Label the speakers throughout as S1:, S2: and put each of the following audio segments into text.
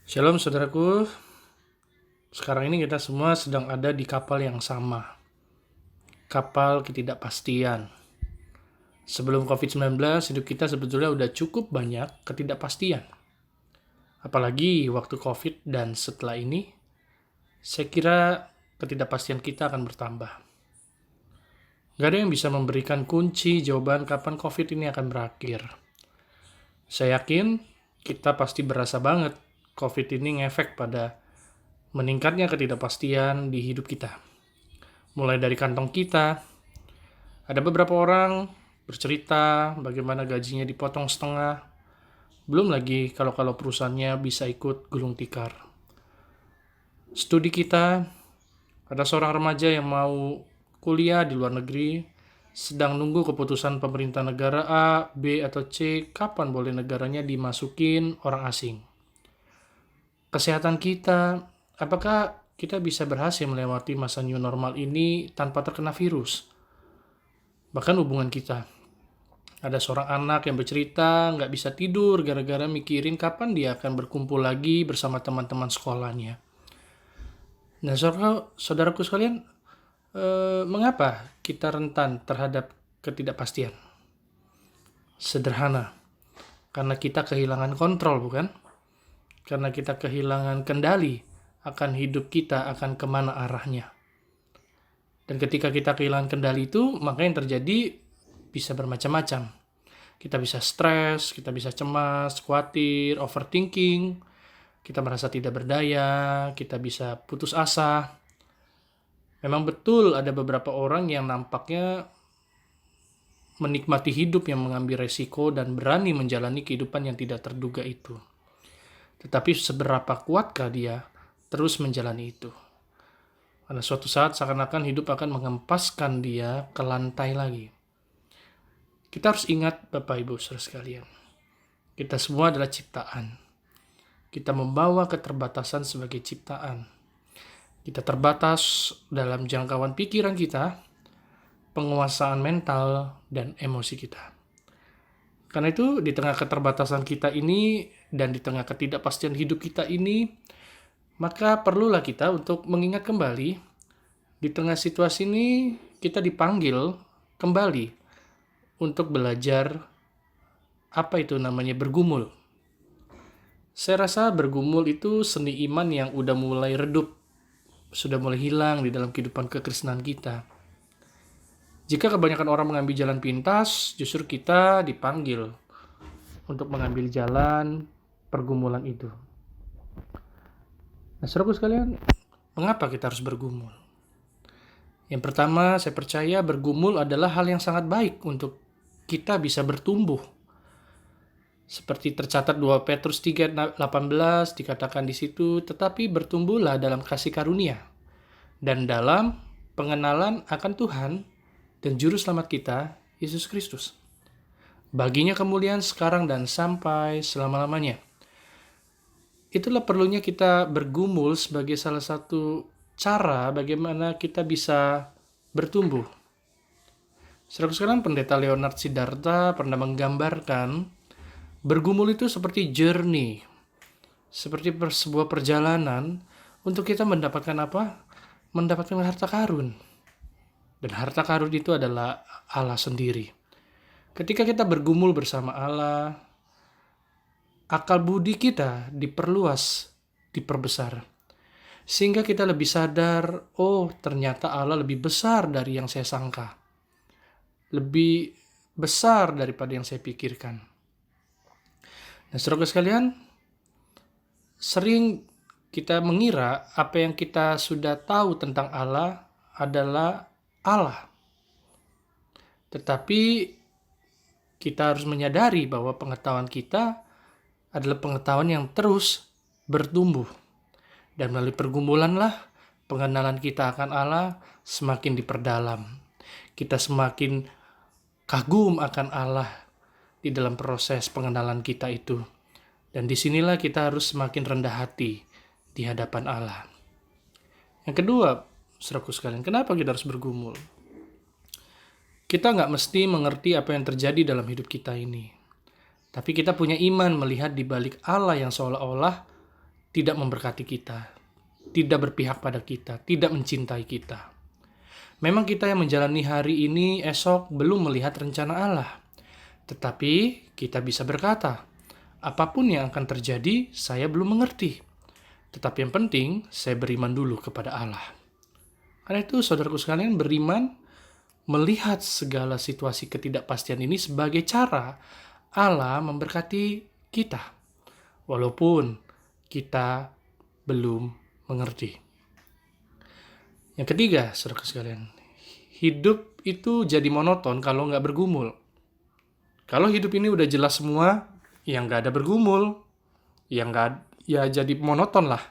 S1: Shalom saudaraku, sekarang ini kita semua sedang ada di kapal yang sama, kapal ketidakpastian. Sebelum COVID-19, hidup kita sebetulnya udah cukup banyak ketidakpastian. Apalagi waktu COVID dan setelah ini, saya kira ketidakpastian kita akan bertambah. Gak ada yang bisa memberikan kunci jawaban kapan COVID ini akan berakhir. Saya yakin kita pasti berasa banget COVID ini ngefek pada meningkatnya ketidakpastian di hidup kita. Mulai dari kantong kita, ada beberapa orang bercerita bagaimana gajinya dipotong setengah, belum lagi kalau perusahaannya bisa ikut gulung tikar. Studi kita, ada seorang remaja yang mau kuliah di luar negeri, sedang nunggu keputusan pemerintah negara A, B, atau C, kapan boleh negaranya dimasukin orang asing. Kesehatan kita, apakah kita bisa berhasil melewati masa new normal ini tanpa terkena virus? Bahkan hubungan kita. Ada seorang anak yang bercerita nggak bisa tidur gara-gara mikirin kapan dia akan berkumpul lagi bersama teman-teman sekolahnya. Nah, saudaraku sekalian, mengapa kita rentan terhadap ketidakpastian? Sederhana, karena kita kehilangan kontrol, bukan? Karena kita kehilangan kendali akan hidup kita, akan kemana arahnya. Dan ketika kita kehilangan kendali itu, maka yang terjadi bisa bermacam-macam. Kita bisa stres, kita bisa cemas, khawatir, overthinking, kita merasa tidak berdaya, kita bisa putus asa. Memang betul ada beberapa orang yang nampaknya menikmati hidup yang mengambil resiko dan berani menjalani kehidupan yang tidak terduga itu. Tetapi seberapa kuatkah dia terus menjalani itu? Pada suatu saat seakan-akan hidup akan mengempaskan dia ke lantai lagi. Kita harus ingat Bapak Ibu Saudara sekalian, kita semua adalah ciptaan. Kita membawa keterbatasan sebagai ciptaan. Kita terbatas dalam jangkauan pikiran kita, penguasaan mental, dan emosi kita. Karena itu di tengah keterbatasan kita ini dan di tengah ketidakpastian hidup kita ini, maka perlulah kita untuk mengingat kembali di tengah situasi ini kita dipanggil kembali untuk belajar apa itu namanya bergumul. Saya rasa bergumul itu seni iman yang udah mulai redup, sudah mulai hilang di dalam kehidupan kekristenan kita. Jika kebanyakan orang mengambil jalan pintas, justru kita dipanggil untuk mengambil jalan pergumulan itu. Nah, saudaraku sekalian, mengapa kita harus bergumul? Yang pertama, saya percaya bergumul adalah hal yang sangat baik untuk kita bisa bertumbuh. Seperti tercatat 2 Petrus 3:18 dikatakan di situ, tetapi bertumbuhlah dalam kasih karunia dan dalam pengenalan akan Tuhan dan juru selamat kita, Yesus Kristus. Baginya kemuliaan sekarang dan sampai selama-lamanya. Itulah perlunya kita bergumul sebagai salah satu cara bagaimana kita bisa bertumbuh. Saudara sekalian, Pendeta Leonard Siddhartha pernah menggambarkan bergumul itu seperti journey, seperti sebuah perjalanan untuk kita mendapatkan apa? Mendapatkan harta karun. Dan harta karun itu adalah Allah sendiri. Ketika kita bergumul bersama Allah, akal budi kita diperluas, diperbesar. Sehingga kita lebih sadar, oh ternyata Allah lebih besar dari yang saya sangka. Lebih besar daripada yang saya pikirkan. Nah, saudara sekalian, sering kita mengira apa yang kita sudah tahu tentang Allah adalah Allah. Tetapi kita harus menyadari bahwa pengetahuan kita adalah pengetahuan yang terus bertumbuh. Dan melalui pergumulanlah pengenalan kita akan Allah semakin diperdalam. Kita semakin kagum akan Allah di dalam proses pengenalan kita itu. Dan disinilah kita harus semakin rendah hati di hadapan Allah. Yang kedua, saudaraku sekalian, kenapa kita harus bergumul? Kita nggak mesti mengerti apa yang terjadi dalam hidup kita ini. Tapi kita punya iman melihat di balik Allah yang seolah-olah tidak memberkati kita, tidak berpihak pada kita, tidak mencintai kita. Memang kita yang menjalani hari ini, esok belum melihat rencana Allah. Tetapi kita bisa berkata, apapun yang akan terjadi, saya belum mengerti. Tetapi yang penting, saya beriman dulu kepada Allah. Karena itu, saudaraku sekalian, beriman melihat segala situasi ketidakpastian ini sebagai cara Allah memberkati kita, walaupun kita belum mengerti. Yang ketiga, saudaraku sekalian, hidup itu jadi monoton kalau nggak bergumul. Kalau hidup ini udah jelas semua, yang nggak ada bergumul, yang nggak, ya jadi monoton lah.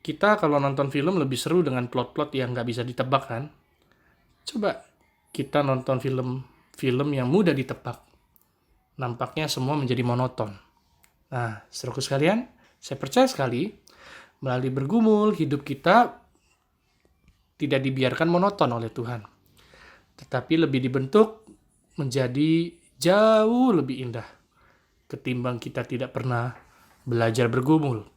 S1: Kita kalau nonton film lebih seru dengan plot-plot yang nggak bisa ditebak kan? Coba kita nonton film yang mudah ditebak. Nampaknya semua menjadi monoton. Nah, saudaraku sekalian, saya percaya sekali, melalui bergumul, hidup kita tidak dibiarkan monoton oleh Tuhan. Tetapi lebih dibentuk menjadi jauh lebih indah ketimbang kita tidak pernah belajar bergumul.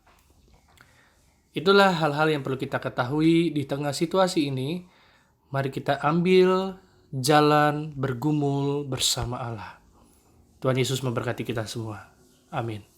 S1: Itulah hal-hal yang perlu kita ketahui di tengah situasi ini. Mari kita ambil jalan bergumul bersama Allah. Tuhan Yesus memberkati kita semua. Amin.